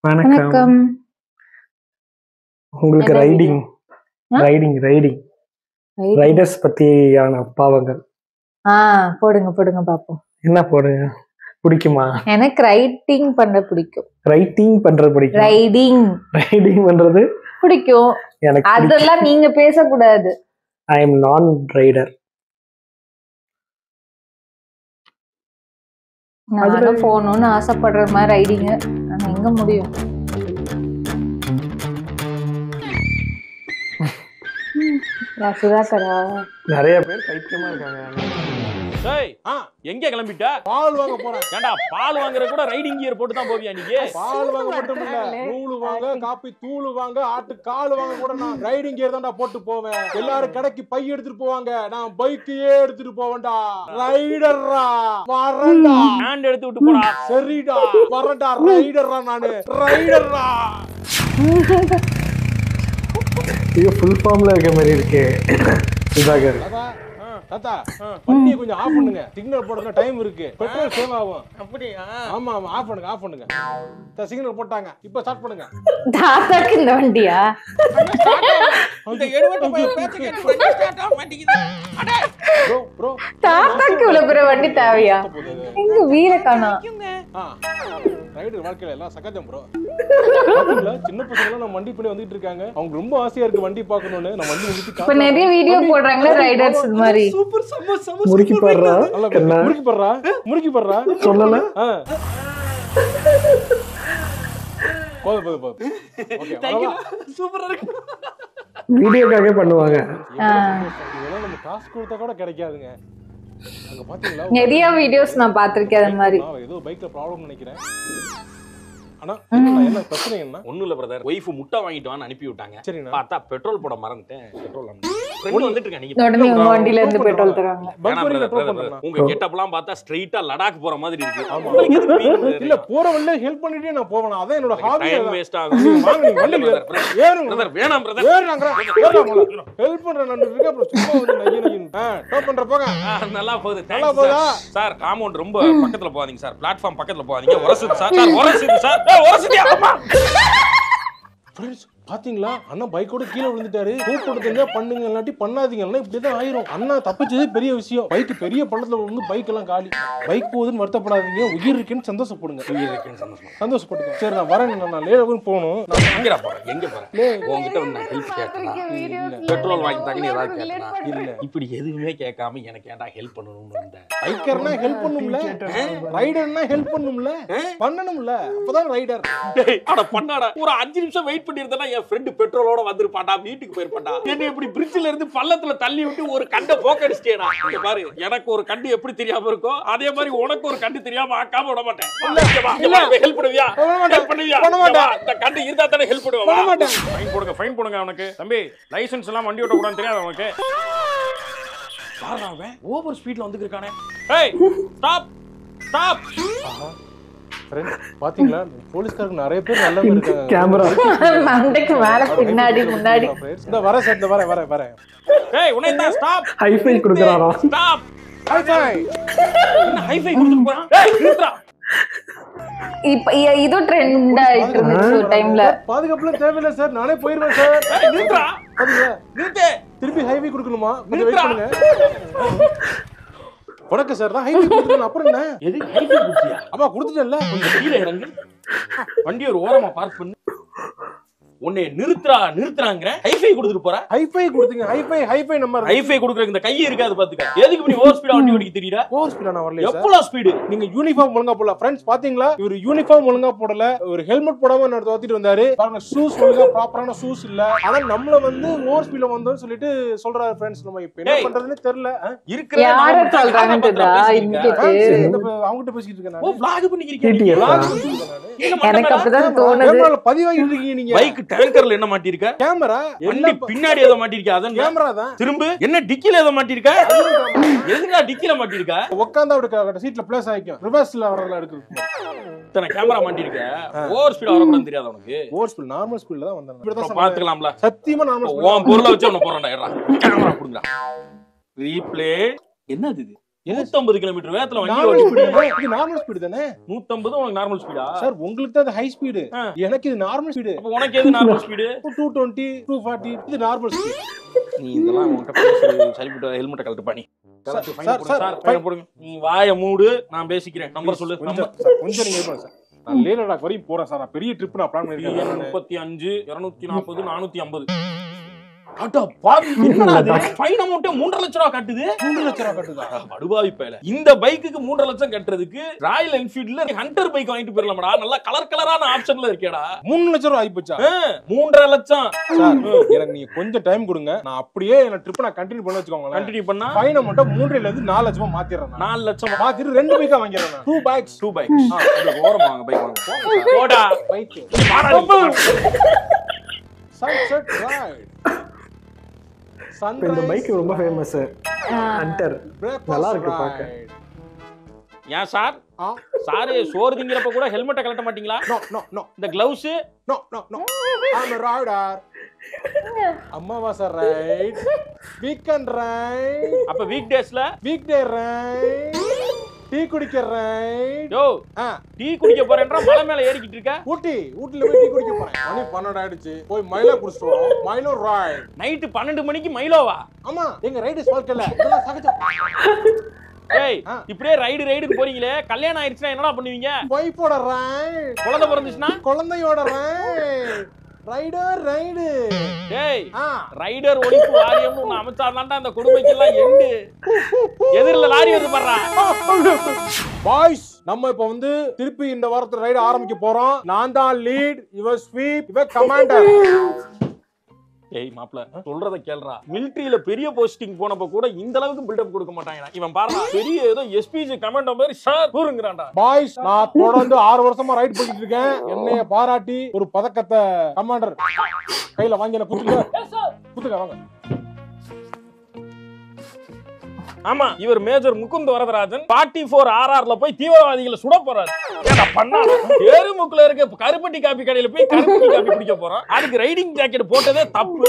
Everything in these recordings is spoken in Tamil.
வணக்கம். வணக்கம். உங்களுக்கு என்ன video? Riding riding riding riding. Riders பத்தியான பாவங்கள் போடுங்க போடுங்க பாப்போம். என்ன போடுங்க பிடிக்குமா? எனக்கு ரைட்டிங் பண்ண பிடிக்கும். ரைட்டிங் பண்றது பிடிக்கும். ரைடிங் ரைடிங் பண்றது பிடிக்கும். எனக்கு அதெல்லாம் நீங்க பேசக்கூடாது. ஐ எம் நான் ரைடர். நானும் போகணும்னு ஆசைப்படுற மாதிரி ரைடிங் ஆனா எங்க முடியும்? சுதாகரா நிறைய பேர் பைத்தியமா இருக்காங்க. டேய் எங்க கிளம்பிட்ட? பால் வாங்க போறேன். ஏன்டா பால் வாங்குற கூட ரைடிங் கியர் போட்டு தான் போவியா நீங்க? பால் வாங்க மட்டும் இல்ல, நூலு வாங்க, காப்பி தூள் வாங்க, ஆட்டு கால் வாங்க கூட நான் ரைடிங் கியர் தான்டா போட்டு போவேன். எல்லாரும் கடைக்கு பை எடுத்துட்டு போவாங்க, நான் பைக்கையே எடுத்துட்டு போவேன்டா. ரைடர்ரா வரேன்டா. ஹேண்ட் எடுத்து விட்டு போடா. சரிடா வரேன்டா. ரைடர்ரா நானு ரைடர்ரா. இது ஃபுல் ஃபார்ம்ல இருக்க மாதிரி இருக்கு. சுதாகர் தாத்தா வண்டியை கொஞ்சம் ஆஃப் பண்ணுங்க. சிக்னல் போடுறதுல டைம் இருக்கு, பெட்ரோல் சேவ் ஆகும். அப்படியா? ஆமா ஆமா, ஆஃப் பண்ணுங்க ஆஃப் பண்ணுங்க. சிக்னல் போட்டாங்க, இப்போ ஸ்டார்ட் பண்ணுங்க. தாத்தாக்கு இந்த வண்டியா? இந்த எடுவட்ட போய் பேச்ச கேட்டு வண்டி ஸ்டார்ட் ஆக மாட்டேங்குது. அடே ப்ரோ ப்ரோ, தாத்தாக்கு இவ்வளவு பெரிய வண்டி தேவையா? எங்க வீர காணோம். ரைடர் வாழ்க்கையில எல்லாம் சகஜம் ப்ரோ. சின்ன பசங்க எல்லாம் நம்ம வண்டி பண்ணி வந்துட்டு இருக்காங்க. அவங்க ரொம்ப ஆசையா இருக்கு வண்டி பார்க்கணும்னு. நம்ம வண்டி நிறுத்தி இப்ப நிறைய வீடியோ போடுறாங்களே ரைடர்ஸ் இந்த மாதிரி. சூப்பர் சம சம முறுக்கி பாடுறா. முறுக்கி படுறா சொல்லல. ஓகே சூப்பரா இருக்கு. வீடியோக்காக பண்ணுவாங்க. இதெல்லாம் நம்ம காசு கொடுத்தா கூட கிடைக்காதுங்க. அங்க பாத்தீங்களா நிறைய வீடியோஸ் நான் பாத்திருக்கேன் அந்த மாதிரி. ஏதோ பைக்ல ப்ராப்ளம் நினைக்கிறேன். ஆனா என்ன பிரச்சனை என்ன? ஒண்ணும் இல்ல பிரதர், வைஃப் முட்டை வாங்கிட்டு வான்னு அனுப்பி விட்டாங்க. சரிண்ணா. பார்த்தா பெட்ரோல் போட மறந்துட்டேன். பெட்ரோல் ஃப்ரெண்ட் வந்துட்டு இருக்காங்க. நீங்க உடனே உங்க வண்டியில இருந்து பெட்ரோல் தருவாங்க. வேணாம் பங்க் brother, பண்ணி brother. உங்க கெட்டப்லாம் பார்த்தா ஸ்ட்ரைட்டா லடாக் போற மாதிரி இருக்கு. ஆமா. உங்களுக்கு எதுக்கு வீண் brother? இல்ல போற வழியில ஹெல்ப் பண்ணிட்டே நான் போவேன். அதான் என்னோட ஹாபி. டைம் வேஸ்ட் ஆகும். வாங்க நீங்க வண்டில ஏறுங்க. பிரதர் வேணாம் பிரதர். ஏறுங்கற. ஹெல்ப் பண்ற நான் இருக்க அப்புறம் சும்மா வந்து நையனகின் டோப் பண்ற போங்க. நல்லா போகுது. நல்லா தேங்க்ஸ் போகுதா? சார். காம்பவுண்ட் ரொம்ப பக்கத்துல போகாதீங்க சார். பிளாட்ஃபார்ம் பக்கத்துல போகாதீங்க. உரசுது சார். சார் உரசுது சார். உரசுதியா அம்மா. ஃப்ரெண்ட்ஸ் பாத்தீங்களா, அண்ணா பைக்கோட கீழே விழுந்துட்டாரு. கூப்பிடுங்க பண்ணுங்க, இல்லாட்டி பண்ணாதீங்க. இப்படிதான் ஆயிரும். அண்ணா தப்பிச்சதே பெரிய விஷயம். பைக் பெரிய பள்ளத்துல வந்து பைக் எல்லாம் காலி. பைக் போகுதுன்னு வருத்தப்படாதீங்க, உயிர் இருக்குன்னு சந்தோஷப்படுங்க. உயிர் இருக்குன்னு சந்தோஷப்படுங்க. சரி நான் வரேன். நான் லேடாவும் போகணும். எங்கடா போறேன்? எங்க போறேன்? உங்ககிட்ட வந்து நான் ஹெல்ப் கேட்டேனா? பெட்ரோல் வாங்கி தாங்கன்னு ஏதாவது கேட்டேனா? இல்ல இப்படி எதுவுமே கேட்காம எனக்கு ஏன்டா ஹெல்ப் பண்ணணும்னு வந்தேன். பைக்கர்னா ஹெல்ப் பண்ணும்ல, ரைடர்னா ஹெல்ப் பண்ணும்ல, பண்ணணும்ல. அப்பதான் ரைடர். அட பண்ணாடா. ஒரு 5 நிமிஷம் வெயிட் பண்ணிருந்தா என் ஃப்ரெண்ட் பெட்ரோலோட வந்திருப்பாடா, வீட்டுக்கு போயிருப்பாடா. என்ன இப்படி பிரிட்ஜ்ல இருந்து பள்ளத்துல தள்ளி விட்டு ஒரு கண்டை போக்கடிச்சிட்டேனா? இங்க பாரு, எனக்கு ஒரு கண்டு எப்படி தெரியாம இருக்கோ அதே மாதிரி உனக்கு ஒரு கண்டு தெரியாம ஆக்காம விட மாட்டேன். ஹெல்ப் பண்ணுவியா? ஹெல்ப் பண்ணுவியா? பண்ண மாட்டேன். இந்த கண்டு இருந்தா தானே ஹெல்ப் பண்ணுவா. பண்ண மாட்டேன். ஃபைன் போடுங்க அவனுக்கு. தம்பி லைசென்ஸ் எல்லாம் வண்டி ஓட்ட கூடாதுன்னு தெரியாது அவனுக்கு. யாரா அவன்? ஓவர் ஸ்பீட்ல வந்து இருக்கானே. ஏய் ஸ்டாப் ஸ்டாப். ஃப்ரெண்ட்ஸ் பாத்தீங்களா, போலீஸ்காரங்க நிறைய பேர் நல்லவங்க இருக்காங்க. கேமரா மண்டைக்கு மேல பின்னாடி முன்னாடி. இந்த வர சார், இந்த வரேன். ஏய் உன்னை தான் ஸ்டாப். ஹைஃபை கொடுக்கறாரா? ஸ்டாப். ஹைஃபை. என்ன ஹைஃபை கொடுத்துட்டு போறான்? ஏய் நிறுத்துடா. இப்ப இது ட்ரெண்ட் ஆயிட்டு இருந்துச்சு ஒரு டைம்ல. பாதுகாப்புல தேவையில்லை சார், நானே போயிருவேன் சார். ஏய் நிறுத்துடா. பாத்தீங்களா, நிறுத்து. திருப்பி ஹைவே கொடுக்கணுமா? கொஞ்சம் வெயிட் பண்ணுங்க. வணக்கம் சார், தான் ஹைவே கொடுத்துட்டேன். அப்புறம் என்ன? எது ஹைஃபை கொடுத்தியா? அப்பா கொடுத்துட்டேன்ல. கொஞ்சம் கீழே இறங்கு. வண்டி ஒரு ஓரமா பார்க் பண்ணு. உன்னை நிறுத்துறாங்க. ஹைஃபை கொடுத்துட்டு போற. ஹைஃபை கொடுத்தீங்க. Hi-fi number. ஹைஃபை கொடுக்குற இந்த கை இருக்காது பாத்துக்க. எதுக்கு இப்படி ஓவர் ஸ்பீடா வண்டி ஓடிக்க தெரியல? ஓவர் ஸ்பீடா நான் வரல சார். எவ்வளவு ஸ்பீடு? நீங்க யூனிஃபார்ம் ஒழுங்கா போடல. ஃப்ரெண்ட்ஸ் பாத்தீங்களா, இவர் யூனிஃபார்ம் ஒழுங்கா போடல, ஒரு ஹெல்மெட் போடாம என்ன தோத்திட்டு வந்தாரு. பாருங்க, ஷூஸ் ஒழுங்கா ப்ராப்பரான ஷூஸ் இல்ல. ஆனா நம்மள வந்து ஓவர் ஸ்பீட்ல வந்தோம்னு சொல்லிட்டு சொல்றாரு. ஃப்ரெண்ட்ஸ் நம்ம இப்ப என்ன பண்றதுன்னு தெரியல. இருக்கிற யார சொல்றாங்கன்றதா இன்னிட்டு அவங்கிட்ட பேசிட்டு இருக்கேன். ஓ vlog பண்ணிக்கிறீங்க. எனக்கு அப்படிதான் தோணுது. பதிவாகிட்டு இருக்கீங்க நீங்க. பைக் டேங்கர்ல என்ன மாட்டிருக்க? கேமரா. வண்டி பின்னாடி ஏதோ மாட்டிருக்க. அதான் கேமரா தான். திரும்ப என்ன டிக்கில ஏதோ மாட்டிருக்க? எதுக்குடா டிக்கில மாட்டிருக்க? உட்கார்ந்தா அப்படியே சீட்ல பிளேஸ் ஆயிக்கும். ரிவர்ஸ்ல வரதெல்லாம் எடுக்குது. இத்தனை கேமரா மாட்டிருக்க. ஓவர் ஸ்பீட் வரக்கூடாதுன்னு தெரியாது உனக்கு? ஓவர் ஸ்பீட் நார்மல் ஸ்பீட்ல தான் வந்தாங்க. இப்படி தான் பாத்துக்கலாம்ல. சத்தியமா நார்மல் ஸ்பீட். உன் பொருளை வச்சு உன்னை போறேன்டா. கேமரா புடுங்கடா. ரீப்ளே. என்னது இது? 150 கிலோமீட்டர் வேகத்துல வண்டி நார்மல் ஓட்டி ஸ்பீடு. இது நார்மல் ஸ்பீடு தானே 150 உனக்கு நார்மல் ஸ்பீடா? சார் உங்களுக்கு தான் ஹை ஸ்பீடு, எனக்கு இது நார்மல் ஸ்பீடு. அப்ப உனக்கு எது நார்மல் ஸ்பீடு? 220 240 இது நார்மல் ஸ்பீடு. நீ இதெல்லாம் உன்கிட்ட பேசி சரிப்பட்டு ஹெல்மெட்டை கழட்டுப்பா நீ. போடுங்க. நீ வாயை மூடு, நான் பேசிக்கிறேன். நம்பர் சொல்லு. கொஞ்சம் நீங்க இருப்பாங்க சார். நான் லே லடாக் வரைக்கும் போறேன் சார். நான் பெரிய ட்ரிப் நான் பிளான் பண்ணிருக்கேன். 35 240 450. அட பாவி, என்னடா இது? ஃபைன் அமௌண்ட் 3.5 லட்சம் ரூபாய் காட்டுது. 3 லட்சம் ரூபாய் கட்டுதா? படுபாவி பயல. இந்த பைக்குக்கு 3.5 லட்சம் கட்டுறதுக்கு ராயல் என்ஃபீல்ட்ல ஹண்டர் பைக் வாங்கிட்டு போயிரலாம்டா. நல்லா கலர் கலரான ஆப்ஷன்ல இருக்கேடா. 3 லட்சம் ரூபாய் ஆயிப்போச்சா? 3.5 லட்சம். சார் எனக்கு நீங்க கொஞ்சம் டைம் கொடுங்க. நான் அப்படியே என்ன ட்ரிப் நான் கண்டினியூ பண்ண வச்சுக்கோங்க. கண்டினியூ பண்ணா ஃபைன் அமௌண்ட் 3 ல இருந்து 4 லட்சமா மாத்திறேன். 4 லட்சம் மாத்திட்டு 2 பைக்கா வாங்கிறேன். 2 பைக்ஸ். ஓரமா வாங்க பைக் வாங்க. போடா பைக். Sunset right. இந்த பைக் ரொம்ப ஃபேமஸ். ஹண்டர் நல்லா இருக்கு பாக்க. ஏன் சார்? சாரே சோறு திங்கிறப்ப கூட ஹெல்மெட்டை கழட்ட மாட்டீங்களா? No no no. இந்த gloves? No no no. I'm rider. அம்மாவாசை ரைட். Weekend ride. அப்ப வீக் டேஸ்ல? Weekday ride. டீ குடிக்க ரைட். யோ டீ குடிக்க போறேன்றா மலை மேல ஏறிக்கிட்டு இருக்க? ஊட்டில போய் டீ குடிக்க போறேன். மணி 12 ஆயிடுச்சு. போய் மைலோ குடிச்சிட்டு வரோம். Milo right. நைட் 12 மணிக்கு மைலோவா? ஆமா, எங்க ரைடர்ஸ் வாழ்க்கையில இதெல்லாம் சகஜம். ஏய் இப்படியே ரைடுன்னு போறீங்களே, கல்யாணம் ஆயிடுச்சுனா என்னடா பண்ணுவீங்க? வைஃபோட ரைட். குழந்தை பிறந்துச்சுனா? குழந்தையோட ரைட். Rider ride. டேய் ரைடர் ஒழிப்பு வாரியம் ஒன்னு அமைச்சாதான்டா அந்த கொடுமைக்கெல்லாம் எண்டு. எதிரில லாரி வந்து பாறா. பாய்ஸ், நம்ம இப்ப வந்து திருப்பி இந்த வாரத்துல ரைடு ஆரம்பிக்க போறோம். நான் தான் லீட், இவர் ஸ்வீப், இவர் கமாண்டர். ஏய் மாப்ள சொல்றத கேளுடா. மிலிட்டரியில பெரிய போஸ்டிங் போனப்ப கூட இந்த அளவுக்கு பில்டப் கொடுக்க மாட்டாங்கடா. இவன் பாறா பெரிய ஏதோ எஸ்பிஜி கமாண்டர் மாதிரி சார் கூறுங்கறான்டா. பாய்ஸ், நான் தொடர்ந்து 6 வருஷமா ரைட் பண்ணிட்டு இருக்கேன். என்னைய பாராட்டி ஒரு பதக்கத்தை கமாண்டர் கையில வாங்கி என்ன குத்துங்க வாங்க. ஆமா, இவர் மேஜர் முகுந்த் வரதராஜன் 44 RRல போய் தீவிரவாதிகளை சுட போறாரு. ஏடா பண்ணா தேருமுக்குல இருக்க கருப்பட்டி காபி கடையில போய் கருப்பட்டி காபி குடிக்க போறோம். அதுக்கு ரைடிங் ஜாக்கெட் போட்டதே தப்பு.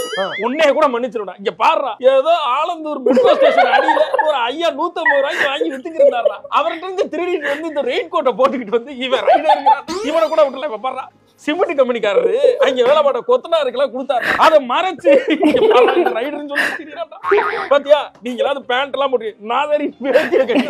உன்னைய கூட மன்னிச்சிருடா. இங்க பாருடா, ஏதோ ஆலந்தூர் மெட்ரோ ஸ்டேஷன் அடியில ஒரு ஐயா 150 ரூபாய்க்கு வாங்கி வித்துக்கிட்டு இருந்தாரா. அவர்கிட்ட இருந்து திருடிட்டு வந்து இந்த ரெயின் கோட்டை போட்டுக்கிட்டு வந்து இவன் ரைடர்ங்கிறான். இவனை கூட விட்டுல. இப்ப பாருடா, சிமெண்ட் கம்பெனிக்காரரு அங்க வேலை பாட்ட கொத்தனாருக்கெல்லாம் கொடுத்தாரு. அதை மறைச்சு ரைடர்னு சொல்லி திரியறான்டா. பாத்தியா, நீங்க எல்லாம் பேண்ட் எல்லாம் போட்டு நாதரி பேட்டிய கட்டி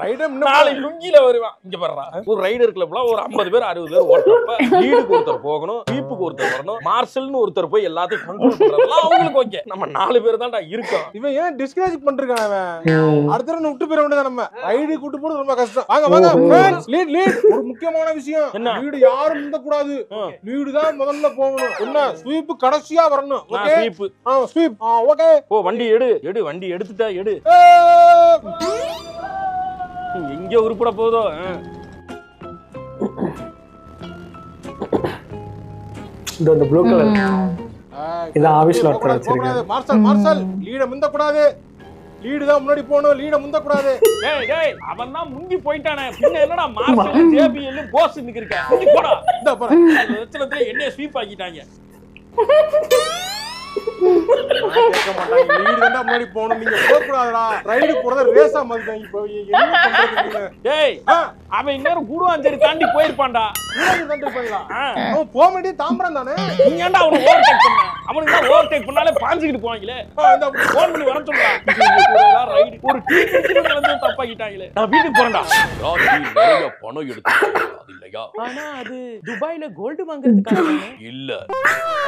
ரைடர் நாளை லுங்கில வருவான். இங்க பாருடா, ஒரு ரைடர் கிளப்ல ஒரு 50 பேர் 60 பேர் ஓட்டுறப்ப லீடுக்கு ஒருத்தர் போகணும், வீப்புக்கு ஒருத்தர் வரணும், மார்ஷல்னு ஒருத்தர் போய் எல்லாத்தையும் கண்ட்ரோல் பண்றதெல்லாம் அவங்களுக்கு ஓகே. நம்ம 4 பேர் தான்டா இருக்கோம். இவன் ஏன் டிஸ்கரேஜ் பண்றான்? அவன் அடுத்த ரன் விட்டு போயிட வேண்டியது. நம்ம ரைடு கூட்டு போறது ரொம்ப கஷ்டம். வாங்க வாங்க ஃப்ரெண்ட்ஸ், லீட் ஒரு முக்கியமான விஷயம். லீடு யாரும் முந்த கூடாது. லீடு தான் முதல்ல போகணும். என்ன ஸ்வீப் கடைசியா வரணும். Okay sweep. ஓகே ஓ வண்டி எடு வண்டி எடுத்துட்டா எடு. எங்க உருப்பட போதோ. இந்த ப்ளூ கலர் இத ஆபீஸ்ல ஒருத்தர் வச்சிருக்காரு. மார்ஷல் லீட முந்த கூடாது. லீடு தான் முன்னாடி போணும். லீட முந்த கூடாது. டேய் அவன் தான் முங்கி போயிட்டானே. பின்ன என்னடா மார்ஷல் ஜேபிஎல் போஸ் நிக்கிருக்க. முங்கி போடா. இந்த பாரு, லட்சணத்துல என்ன ஸ்வீப் ஆக்கிட்டாங்க. கேட்க மாட்டாங்க. லீடு தான் முன்னாடி போணும். நீங்க போக கூடாதுடா. ரைடு போறது ரேஸா மாதிரி. இப்போ என்ன பண்றது? டேய் அவன் இன்னொரு கூடுவாஞ்சேரி தாண்டி போயிருப்பான்டா. தாண்டி போயிடலாம். அவன் போக வேண்டிய தாம்பரம் தானே. நீ ஏன்டா அவனை ஓவர்டேக் பண்ண? அவனுக்கு தான் ஓவர்டேக் பண்ணாலே பாஞ்சிக்கிட்டு போவாங்களே. ஃபோன் பண்ணி வர சொல்றா. ரைடு ஒரு டீ குடிச்சிட்டு வந்து தப்பாக்கிட்டாங்களே. நான் வீட்டுக்கு போறேன்டா. நிறைய பணம் எடுத்து அது இல்லையா? ஆனா அது துபாயில கோல்டு வாங்குறதுக்காக இல்ல.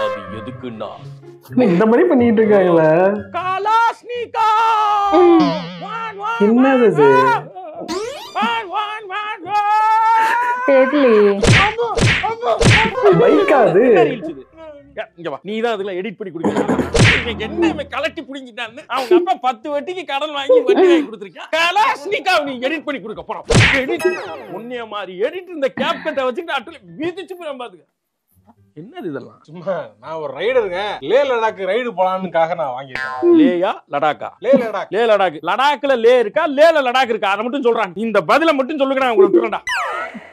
அது எதுக்குன்னா இந்த மாதிரி பண்ணிட்டு இருக்காங்களே. காலாஸ்னிகா என்னது இது? பைக்கா அது? இங்க வா, நீ தான் அதுல எடிட் பண்ணி கொடுக்க. என்ன கலட்டி புடிங்கிட்டான்னு அவங்க அப்பா 10 வட்டிக்கு கடன் வாங்கி வட்டி வாங்கி கொடுத்துருக்கேன். கலாஸ்னிகா நீ எடிட் பண்ணி கொடுக்க போறோம். எடிட் உன்னைய மாதிரி எடிட் இந்த கேப் கட்டை வச்சுக்கிட்டு அட்டுல வீதிச்சு போய் பாத்துக்க. என்னது இதெல்லாம்? சும்மா நான் ஒரு ரைடருங்க. லே லடாக் ரைடு போலாம்னுக்காக நான் வாங்கிட்டேன். லேயா லடாக்கா? லே லடாக். லடாக்ல லே இருக்கா, லேல லடாக் இருக்கா? அதை மட்டும் சொல்றாங்க. இந்த பதில மட்டும் சொல்லுங்க, நான் உங்களுக்கு விட்டுறேன்டா.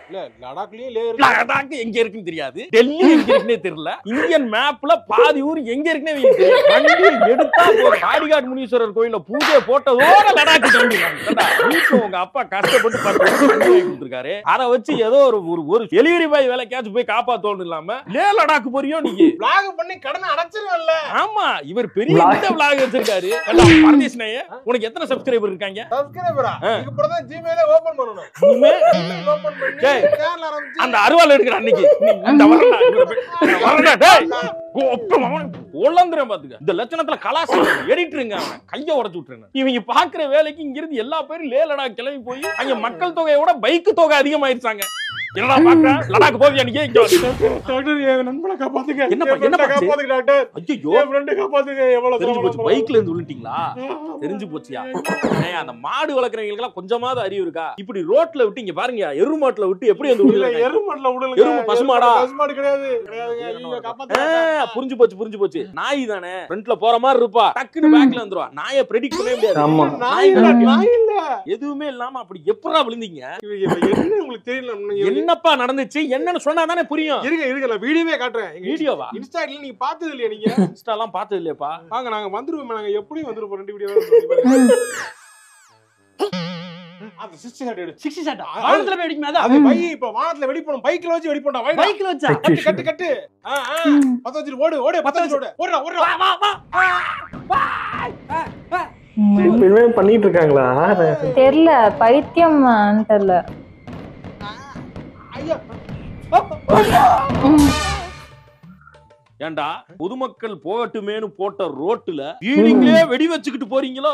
இல்ல லடாக்லயும் லே இருக்கு. லடாக் எங்க இருக்குன்னு தெரியாது, டெல்லி எங்க இருக்குன்னே தெரியல, இந்தியன் மேப்ல பாதி ஊர் எங்க இருக்குன்னே தெரியல. வண்டியை எடுத்தா காடிகாட் முனீஸ்வரர் கோயில பூஜை போட்டதோட லடாக் கிளம்பிடுறாங்க. வீட்டுல உங்க அப்பா கஷ்டப்பட்டு 10 வருஷம் வண்டி வாங்கி கொடுத்துருக்காரு, அதை வச்சு ஏதோ ஒரு டெலிவரி பாய் வேலைக்காச்சும் போய் காப்பாத்தோன்னு இல்லாம லே லடாக் போறியோ நீங்க? vlog பண்ணி கடனை அடைச்சிருவல்ல. ஆமா, இவர் பெரிய vlog வச்சிருக்காரு. பரதேஷ் நாயே, உனக்கு எத்தனை சப்ஸ்கிரைபர் இருக்காங்க? சப்ஸ்கிரைபரா இதுக்கு அப்புறம் தான் ஜிமெயிலே ஓபன் பண்ணனும். ஓபன் பண்ணி சேனல் ஆரம்பிச்சு அந்த அருவாள் எடுக்கிற அன்னைக்கு இந்த வரடா டேய் ஒல்லந்திரம் பாத்துக்க. இந்த லட்சணத்துல கலாசாரம் எடிட்டருங்க, அவன் கைய உடைச்சு விட்டுறேன். இவங்க பாக்குற வேலைக்கு இங்க இருந்து எல்லா பேரும் லே லடாக் கிளம்பி போய் அங்க மக்கள் தொகையோட பைக் தொகை அதிகமாயிருச்சாங்க. என்னடா பாக்குற, லடாக் போவியா நீங்க? இங்க டாக்டர் என் நண்பனை காப்பாத்துங்க. என்ன காப்பாத்துங்க டாக்டர். ஐயோ என் ஃப்ரெண்ட் காப்பாத்துங்க. எவ்வளவு தெரிஞ்சு போச்சு, பைக்ல இருந்து விழுட்டீங்களா? தெரிஞ்சு போச்சியா? அந்த மாடு வளர்க்குறவங்களுக்கு எல்லாம் கொஞ்சமாவது அறிவு இருக்கா? இப்படி ரோட்ல விட்டு இங்க பாருங்க, எருமாட்டுல விட்டு எப்படி வந்து விழுங்க? எருமாட்டுல விடல. எருமை பசுமாடா? பசுமாடு கிடையாது. ஐயோ காப்பாத்துங்க. புரிஞ்சு போச்சு. நாய் தானே ஃப்ரண்ட்ல போற மாதிரி இருப்பா, டக்குன்னு பேக்ல வந்துருவா. நாயை பிரெடிக்ட் பண்ணவே முடியாது. ஆமா. நாய் இல்ல. எதுவுமே இல்லாம அப்படி எப்படா விழுந்தீங்க? என்ன உங்களுக்கு தெரியல? என்னப்பா நடந்துச்சு, என்னன்னு சொன்னா தானே புரியும். இருங்க நான் வீடியோவே காட்டுறேன். வீடியோவா? இன்ஸ்டால நீங்க பார்த்தது இல்லையா? நீங்க இன்ஸ்டாலாம் பார்த்தது இல்லையாப்பா? வாங்க நாங்க வந்துருவோம். நாங்க எப்படி வந்துருப்போம் 2 வீடியோ. அந்த 60 ஷாட் எடு. 60 ஷாட் வானத்துல போய் அடிக்குமே அத. அது பை இப்ப வானத்துல வெடி போணும். பைக்ல வச்சு வெடி போடா. பைக்ல வச்சா கட்டு. பத்த வச்சு ஓடு. பத்த வச்சு ஓடுடா. வா. இப்பவே பண்ணிட்டு இருக்காங்களா? தெரியல, பைத்தியமான்னு தெரியல. ஏண்டா பொதுமக்கள் போகட்டுமேனு போட்ட ரோட்டுல வீடிங்களே வெடி வச்சுக்கிட்டு போறீங்களோ?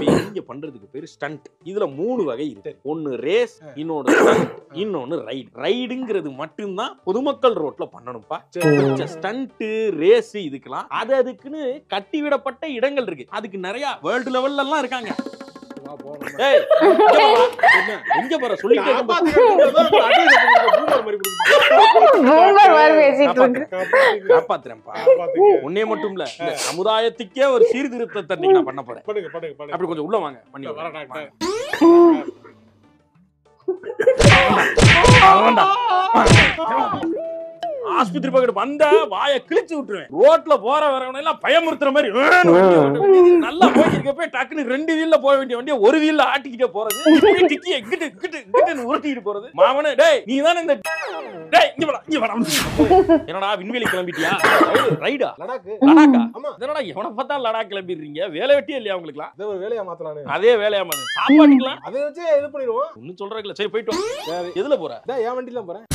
நீங்க பண்றதுக்கு பேரு ஸ்டண்ட். இதுல 3 வகை இருக்கு. ஒன்னு ரேஸ், இன்னொன்னு ஸ்டண்ட், இன்னொன்னு ரைடு. ரைடுங்கிறது மட்டும்தான் பொதுமக்கள் ரோட்ல பண்ணணும்பா. ஸ்டண்ட், ரேஸ் இதுக்கெல்லாம் அதுக்குன்னு கட்டிவிடப்பட்ட இடங்கள் இருக்கு. அதுக்கு நிறைய வேர்ல்டு லெவல்ல எல்லாம் இருக்காங்க. எங்க போற சொல்லிட்டே காப்பாத்துறேன்ப்பா. உன்னே மட்டும் இல்ல, சமுதாயத்துக்கே ஒரு சீர்திருத்தத்தை நான் பண்ண போறேன். அப்படி கொஞ்சம் உள்ள வாங்க. பண்ணி ஆஸ்பத்திரி பக்கத்து வந்த வாயை கிழிச்சு விட்டுருவேன். ரோட்ல போற வரவனை எல்லாம் பயமுறுத்துற மாதிரி நல்லா போயிருக்க போய் டக்குனு 2 வீல்ல போக வேண்டிய வண்டியை 1 வீல்ல ஆட்டிக்கிட்டே போறது, டிக்கிய கிட்டு உருட்டிட்டு போறது. மாமனே டேய் நீ தானே இந்த டேய் இங்க வா. என்னடா விண்வெளி கிளம்பிட்டியா? ரைடா? லடாக்கா? என்னடா எவனை பார்த்தா லடாக் கிளம்பிடுறீங்க? வேலை வெட்டியே இல்லையா உங்களுக்கு? அதே ஒரு வேலையா மாத்தலானே. அதே வேலையா மாத்து. சாப்பாட்டுக்கலாம் அதை வச்சு இது பண்ணிடுவோம். ஒன்னும் சொல்றதுல. சரி போயிட்டு வா. எதுல போற? என் வண்டியில போறேன்.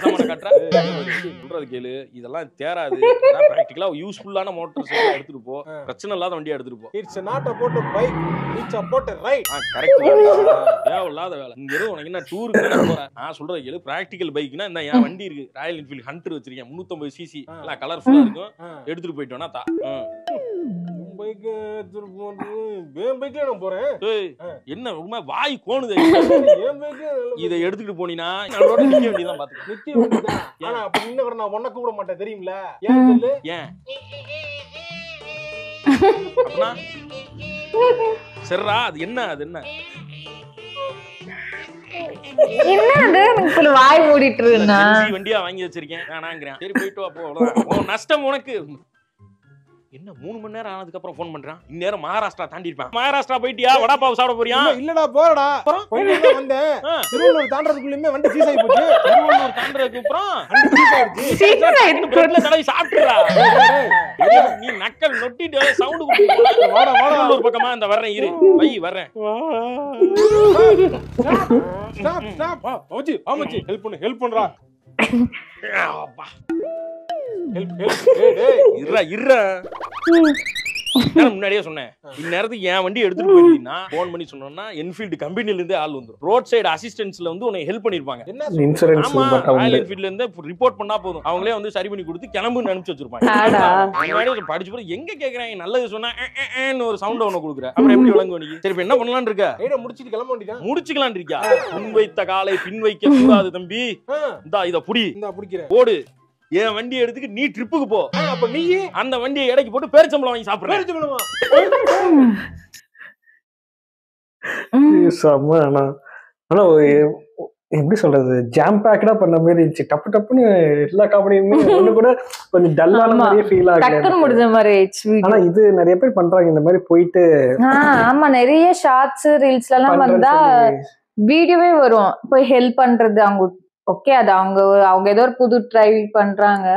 சொல்றது கேளு, இதெல்லாம் தேராது. பிராக்டிகலா யூஸ்ஃபுல்லான மோட்டார் சைக்கிள் எடுத்துட்டு போ, பிரச்சனை இல்லாத வண்டியா எடுத்துட்டு போ. It's not about bike, it's about right. Correct. தேவையில்லாத வேலை. இங்க இருந்து உனக்கு என்ன டூருக்கு போற? நான் சொல்றது கேளு, பிராக்டிகல் பைக்னா இந்த என் வண்டி இருக்கு, ராயல் என்ஃபீல்ட் ஹண்டர் வச்சிருக்கேன், 350 cc, எல்லாம் கலர்ஃபுல்லா இருக்கும். எடுத்துட்டு போயிட்டோம்னா தா. பைக் எடுத்துட்டு போறது என் பைக்ல நான் போறேன். என்ன உண்மை வாய் கோணுது. என் பைக் இதை எடுத்துட்டு போனீங்கன்னா ரோட்ல நிக்க வேண்டியதான். பாத்துக்க நிக்க வேண்டியதான். ஆனா அப்ப நின்ன கூட நான் ஒண்ண கூப்பிட மாட்டேன் தெரியுமில? ஏன் சொல்லு? ஏன் அப்பனா சரிடா. அது என்ன என்னது வாய் மூடிட்டு இருந்தா? வண்டியா வாங்கி வச்சிருக்கேன் வேணாங்கிறேன். சரி போயிட்டு வா போ. அவ்வளவுதான். நஷ்டம் உனக்கு. என்ன 3 மணி நேரம் ஆனதுக்கு அப்புறம் போன் பண்றான்? இந்நேரம் மகாராஷ்டிரா தாண்டி இருப்பான். மகாராஷ்டிரா போயிட்டியா? வடா பாவு சாப்பிட போறியா? இல்லடா போறடா. போயிட்டு வந்தேன். திருவள்ளூர் தாண்டறதுக்குள்ளே வண்டி சீஸ் ஆயி போச்சு. திருவள்ளூர் தாண்டறதுக்கு அப்புறம் வண்டி சீஸ் ஆயிடுச்சு. பிரெட்ல தடவி சாப்பிட்டுடா. நீ நக்கல் நொட்டிட்டு சவுண்ட் குடுத்து வாடா திருவள்ளூர் பக்கமா இந்த வர்றேன். இரு வை வர்றேன். ஸ்டாப். ஓஜி ஆமச்சி ஹெல்ப் பண்றா. அப்பா இருடா. முன்னாடியே சொன்னேன், இந்நேரத்துக்கு என் வண்டி எடுத்துட்டு போயிருந்தீங்கன்னா போன் பண்ணி சொன்னோம்னா என்ஃபீல்டு கம்பெனில இருந்தே ஆள் வந்துரும். ரோட் சைடு அசிஸ்டன்ஸ்ல வந்து உனக்கு ஹெல்ப் பண்ணிருப்பாங்க. இன்சூரன்ஸ் ராயல் என்ஃபீல்ட்ல இருந்து ரிப்போர்ட் பண்ணா போதும், அவங்களே வந்து சரி பண்ணி கொடுத்து கிளம்புன்னு அனுப்பிச்சு வச்சிருப்பாங்க. படிச்சு போது எங்க கேக்குறாங்க நல்லது சொன்னா ஒரு சவுண்ட் ஒண்ணு கொடுக்குற, அப்புறம் எப்படி விளங்கு நீங்க? சரி என்ன பண்ணலாம்னு இருக்க? முடிச்சிட்டு கிளம்ப வேண்டியதான். முடிச்சுக்கலாம் இருக்கியா? முன் வைத்த காலை பின் வைக்க கூடாது தம்பி. இந்தா இத புடி. பிடிக்கிறேன். போடு. என் வண்டி எடுத்துக்கு நீ ட்ரிப்புக்கு போ. அப்ப நீ அந்த வண்டியை எடைக்கு போட்டு பேரிச்சம்பளம் வாங்கி சாப்பிடுற. ஆனா எப்படி சொல்றது, ஜாம் பேக்கடா பண்ண மாதிரி இருந்துச்சு. டப்பு டப்புன்னு எல்லா காமெடியுமே ஒண்ணு கூட கொஞ்சம் டல்லான மாதிரியே ஃபீல் டக்குன்னு ஆகுது. முடிஞ்ச மாதிரி ஆயிடுச்சு ஆனா இது நிறைய பேர் பண்றாங்க இந்த மாதிரி போயிட்டு ஆமா, நிறைய ஷார்ட்ஸ் ரீல்ஸ்ல எல்லாம் வந்தா வீடியோவே வரும் போய் ஹெல்ப் பண்றது. அவங்க ஓகே, அது அவங்க ஏதோ ஒரு புது ட்ரை பண்றாங்க,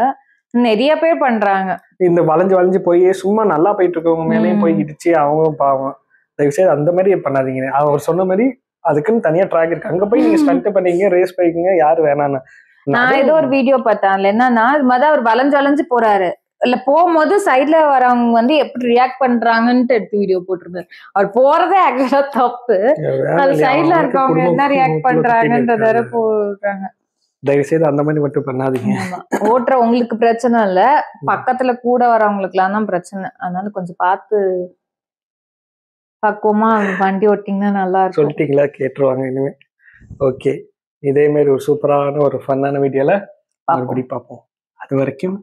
நிறைய பேர் பண்றாங்க. இந்த வளைஞ்சு போய் சும்மா நல்லா போயிட்டு இருக்கவங்க மேலேயும் போய் இடிச்சு அவங்களும் பாவம். தயவு செய்து அந்த மாதிரி பண்ணாதீங்க. அவர் சொன்ன மாதிரி அதுக்குன்னு தனியா ட்ராக் இருக்கு, அங்க போய் நீங்க ஸ்டண்ட் பண்ணீங்க, ரேஸ் பண்ணிக்கீங்க, யாரு வேணான்னு. நான் ஏதோ ஒரு வீடியோ பார்த்தேன், என்னன்னா அது மாதிரி அவர் வளைஞ்சு போறாரு, இல்ல போகும்போது சைட்ல வரவங்க எப்படி ரியாக்ட் பண்றாங்கன்னு எடுத்து வீடியோ போட்டிருந்தாரு. அவர் போறதே ஆக்சுவலா தப்பு, அது சைட்ல இருக்கவங்க என்ன ரியாக்ட் பண்றாங்கன்றத போடுறாங்க. தயவு செய்து அந்த மாதிரி மட்டும் பண்ணாதீங்க. ஓட்டுற உங்களுக்கு பிரச்சனை இல்ல, பக்கத்துல கூட வரவங்களுக்கு எல்லாம் தான் பிரச்சனை. அதனால கொஞ்சம் பார்த்து பக்குவமா வண்டி ஓட்டிங்கன்னா நல்லா இருக்கும். சொல்லிட்டீங்களா, கேட்டுருவாங்க இனிமே. ஓகே, இதே மாதிரி ஒரு சூப்பரான ஒரு ஃபன்னான வீடியோல மறுபடியும் பார்ப்போம். அது வரைக்கும்